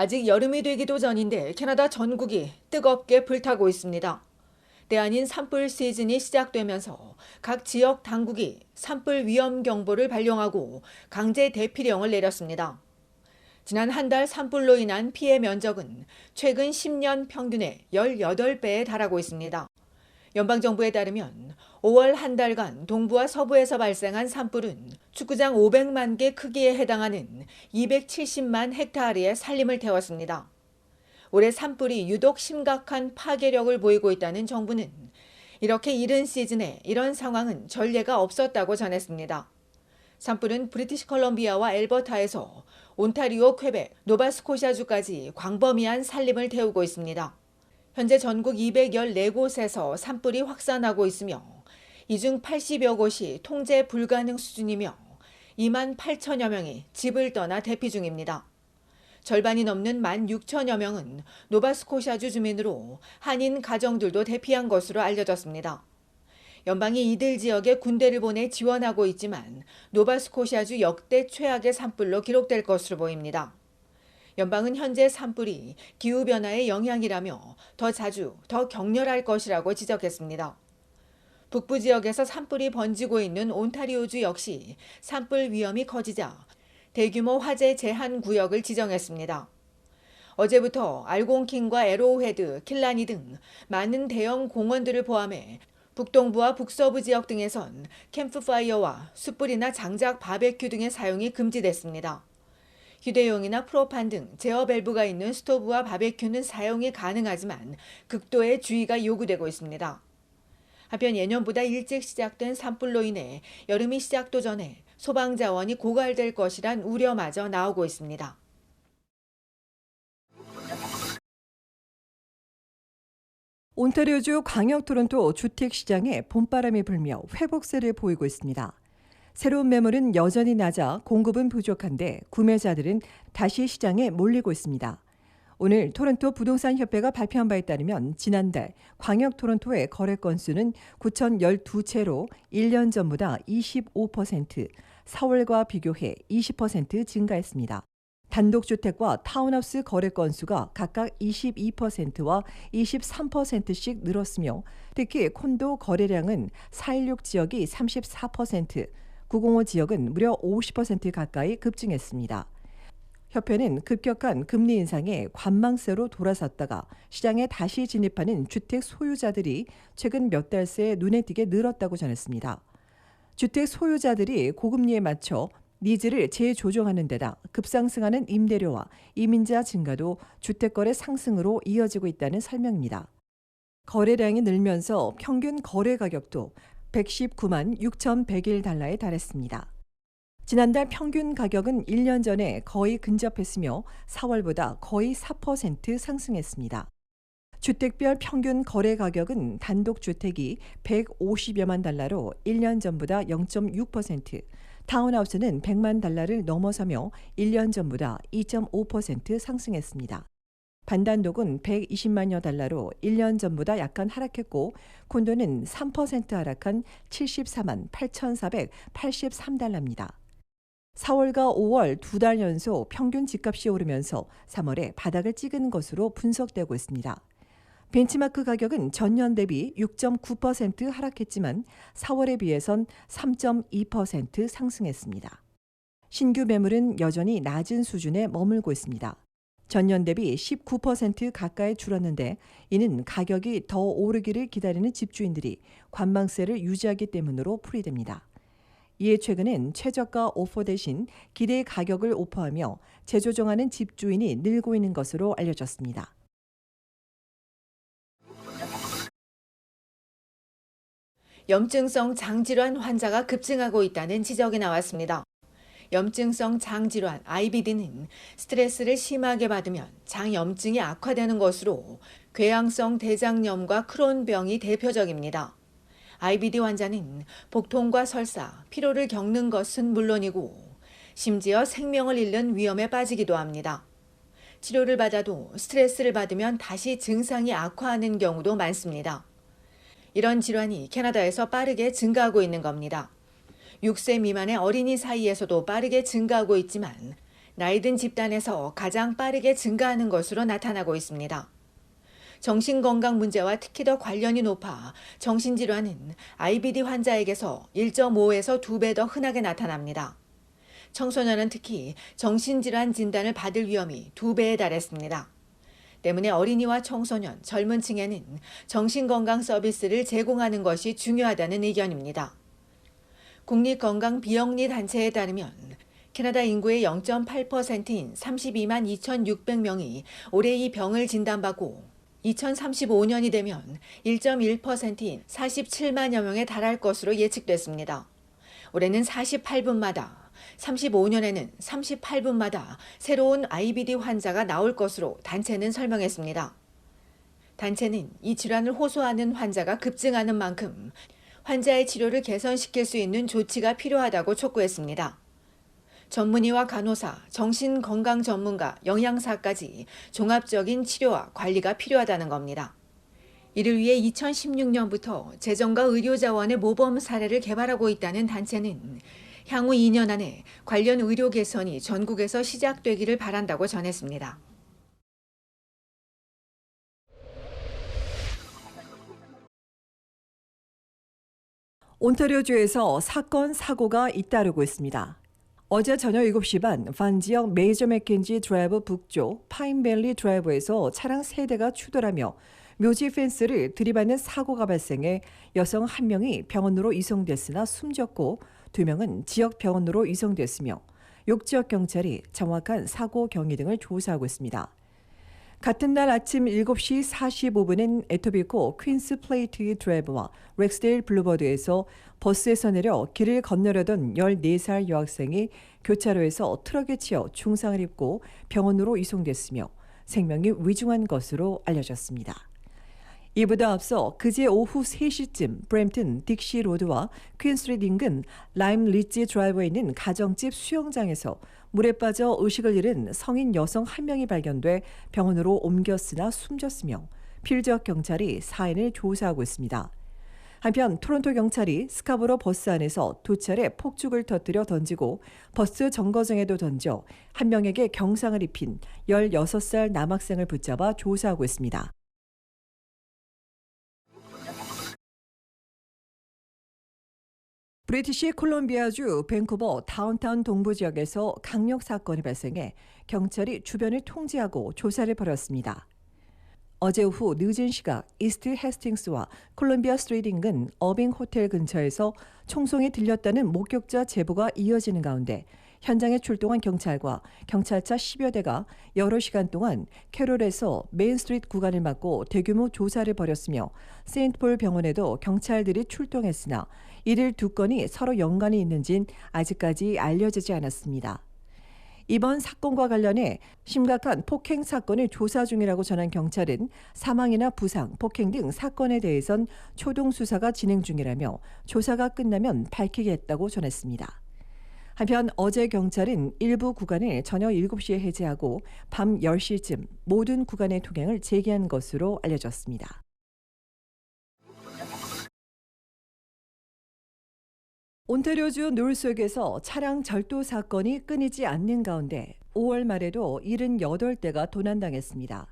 아직 여름이 되기도 전인데 캐나다 전국이 뜨겁게 불타고 있습니다. 때 아닌 산불 시즌이 시작되면서 각 지역 당국이 산불 위험 경보를 발령하고 강제 대피령을 내렸습니다. 지난 한 달 산불로 인한 피해 면적은 최근 10년 평균의 18배에 달하고 있습니다. 연방정부에 따르면 5월 한 달간 동부와 서부에서 발생한 산불은 축구장 500만 개 크기에 해당하는 270만 헥타르의 산림을 태웠습니다. 올해 산불이 유독 심각한 파괴력을 보이고 있다는 정부는 이렇게 이른 시즌에 이런 상황은 전례가 없었다고 전했습니다. 산불은 브리티시 컬럼비아와 엘버타에서 온타리오, 퀘벡, 노바스코샤주까지 광범위한 산림을 태우고 있습니다. 현재 전국 214곳에서 산불이 확산하고 있으며 이 중 80여 곳이 통제 불가능 수준이며 2만 8천여 명이 집을 떠나 대피 중입니다. 절반이 넘는 1만 6천여 명은 노바스코샤주 주민으로 한인 가정들도 대피한 것으로 알려졌습니다. 연방이 이들 지역에 군대를 보내 지원하고 있지만 노바스코샤주 역대 최악의 산불로 기록될 것으로 보입니다. 연방은 현재 산불이 기후변화의 영향이라며 더 자주, 더 격렬할 것이라고 지적했습니다. 북부 지역에서 산불이 번지고 있는 온타리오주 역시 산불 위험이 커지자 대규모 화재 제한 구역을 지정했습니다. 어제부터 알곤킨과 에로우헤드, 킬라니 등 많은 대형 공원들을 포함해 북동부와 북서부 지역 등에선 캠프파이어와 숯불이나 장작 바베큐 등의 사용이 금지됐습니다. 휴대용이나 프로판 등 제어 밸브가 있는 스토브와 바베큐는 사용이 가능하지만 극도의 주의가 요구되고 있습니다. 한편 예년보다 일찍 시작된 산불로 인해 여름이 시작도 전에 소방 자원이 고갈될 것이란 우려마저 나오고 있습니다. 온타리오주 광역 토론토 주택시장에 봄바람이 불며 회복세를 보이고 있습니다. 새로운 매물은 여전히 낮아 공급은 부족한데 구매자들은 다시 시장에 몰리고 있습니다. 오늘 토론토 부동산협회가 발표한 바에 따르면 지난달 광역 토론토의 거래 건수는 9,012채로 1년 전보다 25%, 4월과 비교해 20% 증가했습니다. 단독주택과 타운하우스 거래 건수가 각각 22%와 23%씩 늘었으며 특히 콘도 거래량은 416 지역이 34%, 905 지역은 무려 50% 가까이 급증했습니다. 협회는 급격한 금리 인상에 관망세로 돌아섰다가 시장에 다시 진입하는 주택 소유자들이 최근 몇 달 새 눈에 띄게 늘었다고 전했습니다. 주택 소유자들이 고금리에 맞춰 니즈를 재조정하는 데다 급상승하는 임대료와 이민자 증가도 주택거래 상승으로 이어지고 있다는 설명입니다. 거래량이 늘면서 평균 거래 가격도 119만 6,101달러에 달했습니다. 지난달 평균 가격은 1년 전에 거의 근접했으며 4월보다 거의 4% 상승했습니다. 주택별 평균 거래 가격은 단독주택이 150여만 달러로 1년 전보다 0.6%, 타운하우스는 100만 달러를 넘어서며 1년 전보다 2.5% 상승했습니다. 반단독은 120만여 달러로 1년 전보다 약간 하락했고 콘도는 3% 하락한 74만 8,483달러입니다. 4월과 5월 두 달 연속 평균 집값이 오르면서 3월에 바닥을 찍은 것으로 분석되고 있습니다. 벤치마크 가격은 전년 대비 6.9% 하락했지만 4월에 비해선 3.2% 상승했습니다. 신규 매물은 여전히 낮은 수준에 머물고 있습니다. 전년 대비 19% 가까이 줄었는데 이는 가격이 더 오르기를 기다리는 집주인들이 관망세를 유지하기 때문으로 풀이됩니다. 이에 최근엔 최저가 오퍼 대신 기대 가격을 오퍼하며 재조정하는 집주인이 늘고 있는 것으로 알려졌습니다. 염증성 장질환 환자가 급증하고 있다는 지적이 나왔습니다. 염증성 장질환 IBD는 스트레스를 심하게 받으면 장염증이 악화되는 것으로 궤양성 대장염과 크론병이 대표적입니다. IBD 환자는 복통과 설사, 피로를 겪는 것은 물론이고 심지어 생명을 잃는 위험에 빠지기도 합니다. 치료를 받아도 스트레스를 받으면 다시 증상이 악화하는 경우도 많습니다. 이런 질환이 캐나다에서 빠르게 증가하고 있는 겁니다. 6세 미만의 어린이 사이에서도 빠르게 증가하고 있지만 나이 든 집단에서 가장 빠르게 증가하는 것으로 나타나고 있습니다. 정신건강 문제와 특히 더 관련이 높아 정신질환은 IBD 환자에게서 1.5에서 2배 더 흔하게 나타납니다. 청소년은 특히 정신질환 진단을 받을 위험이 2배에 달했습니다. 때문에 어린이와 청소년, 젊은 층에는 정신건강 서비스를 제공하는 것이 중요하다는 의견입니다. 국립건강비영리단체에 따르면 캐나다 인구의 0.8%인 32만 2,600명이 올해 이 병을 진단받고 2035년이 되면 1.1%인 47만여 명에 달할 것으로 예측됐습니다. 올해는 48분마다, 35년에는 38분마다 새로운 IBD 환자가 나올 것으로 단체는 설명했습니다. 단체는 이 질환을 호소하는 환자가 급증하는 만큼 환자의 치료를 개선시킬 수 있는 조치가 필요하다고 촉구했습니다. 전문의와 간호사, 정신건강 전문가, 영양사까지 종합적인 치료와 관리가 필요하다는 겁니다. 이를 위해 2016년부터 재정과 의료자원의 모범 사례를 개발하고 있다는 단체는 향후 2년 안에 관련 의료 개선이 전국에서 시작되기를 바란다고 전했습니다. 온타리오주에서 사건, 사고가 잇따르고 있습니다. 어제 저녁 7시 반, 반 지역 메이저 맥켄지 드라이브 북쪽 파인밸리 드라이브에서 차량 3대가 추돌하며 묘지 펜스를 들이받는 사고가 발생해 여성 1명이 병원으로 이송됐으나 숨졌고 2명은 지역 병원으로 이송됐으며 욕지역 경찰이 정확한 사고 경위 등을 조사하고 있습니다. 같은 날 아침 7시 45분엔 에토비코 퀸스 플레이트 드라이브와 렉스데일 블루버드에서 버스에서 내려 길을 건너려던 14살 여학생이 교차로에서 트럭에 치여 중상을 입고 병원으로 이송됐으며 생명이 위중한 것으로 알려졌습니다. 이보다 앞서 그제 오후 3시쯤 브램튼 딕시 로드와 퀸스트리트 인근 라임 리지 드라이브에 있는 가정집 수영장에서 물에 빠져 의식을 잃은 성인 여성 1명이 발견돼 병원으로 옮겼으나 숨졌으며 필지역 경찰이 사인을 조사하고 있습니다. 한편 토론토 경찰이 스카보로 버스 안에서 2차례 폭죽을 터뜨려 던지고 버스 정거장에도 던져 1명에게 경상을 입힌 16살 남학생을 붙잡아 조사하고 있습니다. 브리티시 콜롬비아주 밴쿠버 다운타운 동부 지역에서 강력 사건이 발생해 경찰이 주변을 통제하고 조사를 벌였습니다. 어제 오후 늦은 시각 이스트 헤스팅스와 콜롬비아 스트리트 인근 어빙 호텔 근처에서 총성이 들렸다는 목격자 제보가 이어지는 가운데 현장에 출동한 경찰과 경찰차 10여 대가 여러 시간 동안 캐롤에서 메인 스트리트 구간을 막고 대규모 조사를 벌였으며 세인트폴 병원에도 경찰들이 출동했으나 이들 2건이 서로 연관이 있는지는 아직까지 알려지지 않았습니다. 이번 사건과 관련해 심각한 폭행 사건을 조사 중이라고 전한 경찰은 사망이나 부상, 폭행 등 사건에 대해선 초동 수사가 진행 중이라며 조사가 끝나면 밝히겠다고 전했습니다. 한편 어제 경찰은 일부 구간을 저녁 7시에 해제하고 밤 10시쯤 모든 구간의 통행을 재개한 것으로 알려졌습니다. 온타리오주 노르스역에서 차량 절도 사건이 끊이지 않는 가운데 5월 말에도 78대가 도난당했습니다.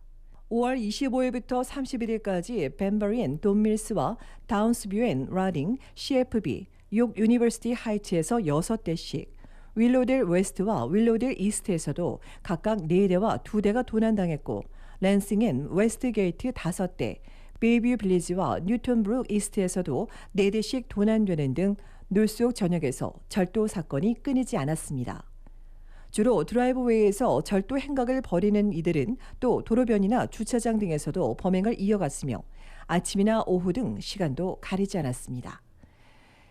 5월 25일부터 31일까지 벤버리 돈 밀스와 다운스뷰 앤 라딩, CFB, 욕 유니버시티 하이츠에서 6대씩, 윌로델 웨스트와 윌로델 이스트에서도 각각 4대와 2대가 도난당했고 랜싱 앤 웨스트 게이트 5대, 베이뷰 빌리지와 뉴턴브룩 이스트에서도 4대씩 도난되는 등 노스역 전역에서 절도 사건이 끊이지 않았습니다. 주로 드라이브웨이에서 절도 행각을 벌이는 이들은 또 도로변이나 주차장 등에서도 범행을 이어갔으며 아침이나 오후 등 시간도 가리지 않았습니다.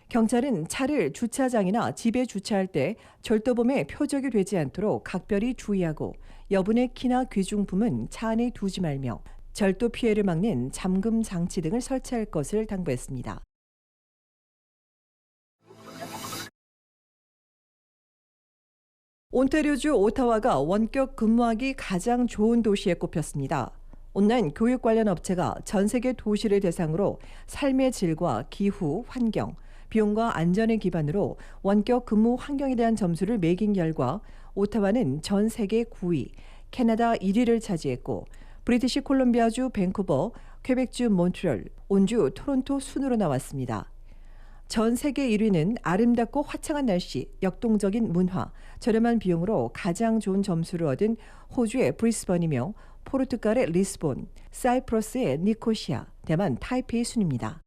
경찰은 차를 주차장이나 집에 주차할 때 절도범의 표적이 되지 않도록 각별히 주의하고 여분의 키나 귀중품은 차 안에 두지 말며 절도 피해를 막는 잠금 장치 등을 설치할 것을 당부했습니다. 온타리오주 오타와가 원격 근무하기 가장 좋은 도시에 꼽혔습니다. 온라인 교육 관련 업체가 전 세계 도시를 대상으로 삶의 질과 기후, 환경, 비용과 안전을 기반으로 원격 근무 환경에 대한 점수를 매긴 결과 오타와는 전 세계 9위, 캐나다 1위를 차지했고 브리티시 콜롬비아주 밴쿠버, 퀘벡주 몬트리올, 온주 토론토 순으로 나왔습니다. 전 세계 1위는 아름답고 화창한 날씨, 역동적인 문화, 저렴한 비용으로 가장 좋은 점수를 얻은 호주의 브리스번이며 포르투갈의 리스본, 사이프러스의 니코시아, 대만 타이페이 순입니다.